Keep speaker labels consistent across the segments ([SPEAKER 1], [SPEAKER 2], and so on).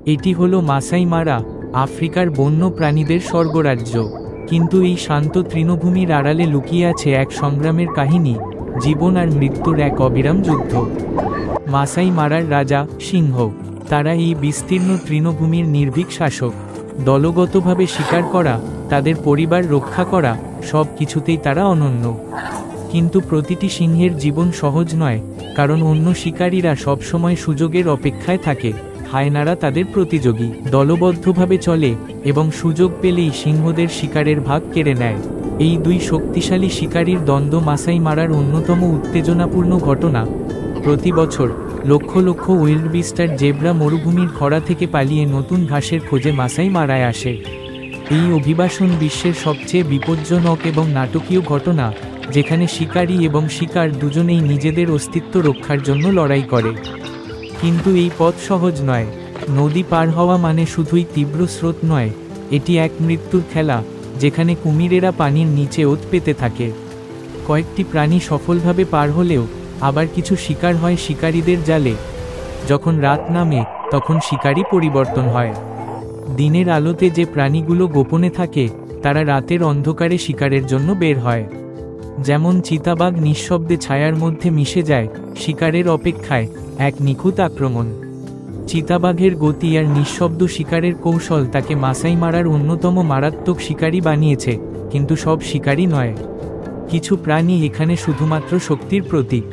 [SPEAKER 1] এটি হলো মাসাই মারা, আফ্রিকার বন্য প্রাণীদের স্বর্গরাজ্য। কিন্তু এই শান্ত তৃণভূমির আড়ালে লুকিয়ে আছে এক সংগ্রামের কাহিনী, জীবন আর মৃত্যুর এক অবিরাম যুদ্ধ। মাসাই মারার রাজা সিংহ, তারা এই বিস্তীর্ণ তৃণভূমির নির্ভীক শাসক। দলগতভাবে শিকার করা, তাদের পরিবার রক্ষা করা, সব কিছুতেই তারা অনন্য। কিন্তু প্রতিটি সিংহের জীবন সহজ নয়, কারণ অন্য শিকারীরা সবসময় সুযোগের অপেক্ষায় থাকে। হায়নারা তাদের প্রতিযোগী, দলবদ্ধভাবে চলে এবং সুযোগ পেলেই সিংহদের শিকারের ভাগ কেড়ে নেয়। এই দুই শক্তিশালী শিকারীর দ্বন্দ্ব মাসাই মারার অন্যতম উত্তেজনাপূর্ণ ঘটনা। প্রতি বছর লক্ষ লক্ষ উইল্ডবিস্টার জেব্রা মরুভূমির খরা থেকে পালিয়ে নতুন ঘাসের খোঁজে মাসাই মারায় আসে। এই অভিবাসন বিশ্বের সবচেয়ে বিপজ্জনক এবং নাটকীয় ঘটনা, যেখানে শিকারী এবং শিকার দুজনেই নিজেদের অস্তিত্ব রক্ষার জন্য লড়াই করে। কিন্তু এই পথ সহজ নয়। নদী পার হওয়া মানে শুধুই তীব্র স্রোত নয়, এটি এক মৃত্যুর খেলা, যেখানে কুমিরেরা পানির নিচে ওত পেতে থাকে। কয়েকটি প্রাণী সফলভাবে পার হলেও আবার কিছু শিকার হয় শিকারীদের জালে। যখন রাত নামে, তখন শিকারী পরিবর্তন হয়। দিনের আলোতে যে প্রাণীগুলো গোপনে থাকে, তারা রাতের অন্ধকারে শিকারের জন্য বের হয়। যেমন চিতাবাঘ নিঃশব্দে ছায়ার মধ্যে মিশে যায়, শিকারের অপেক্ষায়, এক নিখুঁত আক্রমণ। চিতাবাঘের গতি আর নিঃশব্দ শিকারের কৌশল তাকে মাসাই মারার অন্যতম মারাত্মক শিকারী বানিয়েছে। কিন্তু সব শিকারী নয়। কিছু প্রাণী এখানে শুধুমাত্র শক্তির প্রতীক।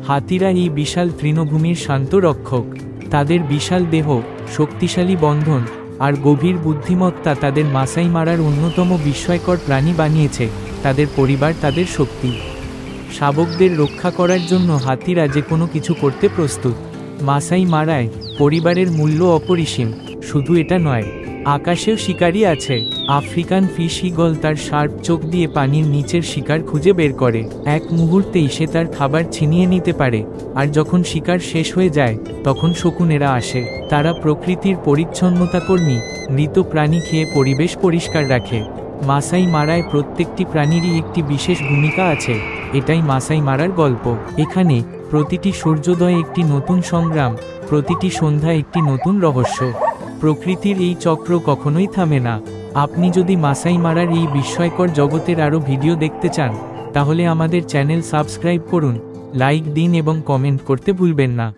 [SPEAKER 1] হাতিরা এই বিশাল তৃণভূমির শান্ত রক্ষক। তাদের বিশাল দেহ, শক্তিশালী বন্ধন আর গভীর বুদ্ধিমত্তা তাদের মাসাই মারার অন্যতম বিস্ময়কর প্রাণী বানিয়েছে। তাদের পরিবার তাদের শক্তি। শাবকদের রক্ষা করার জন্য হাতিরা যে কোনো কিছু করতে প্রস্তুত। মাসাই মারায় পরিবারের মূল্য অপরিসীম। শুধু এটা নয়, আকাশেও শিকারী আছে। আফ্রিকান ফিশ ঈগল তার শার্প চোখ দিয়ে পানির নিচের শিকার খুঁজে বের করে। এক মুহূর্তেই সে তার খাবার ছিনিয়ে নিতে পারে। আর যখন শিকার শেষ হয়ে যায়, তখন শকুনেরা আসে। তারা প্রকৃতির পরিচ্ছন্নতা কর্মী, মৃত প্রাণী খেয়ে পরিবেশ পরিষ্কার রাখে। মাসাই মারায় প্রত্যেকটি প্রাণীরই একটি বিশেষ ভূমিকা আছে। এটাই মাসাই মারার গল্প। এখানে প্রতিটি সূর্যোদয় একটি নতুন সংগ্রাম, প্রতিটি সন্ধ্যা একটি নতুন রহস্য। প্রকৃতির এই চক্র কখনোই থামে না। আপনি যদি মাসাই মারার এই বিস্ময়কর জগতের আরও ভিডিও দেখতে চান, তাহলে আমাদের চ্যানেল সাবস্ক্রাইব করুন, লাইক দিন এবং কমেন্ট করতে ভুলবেন না।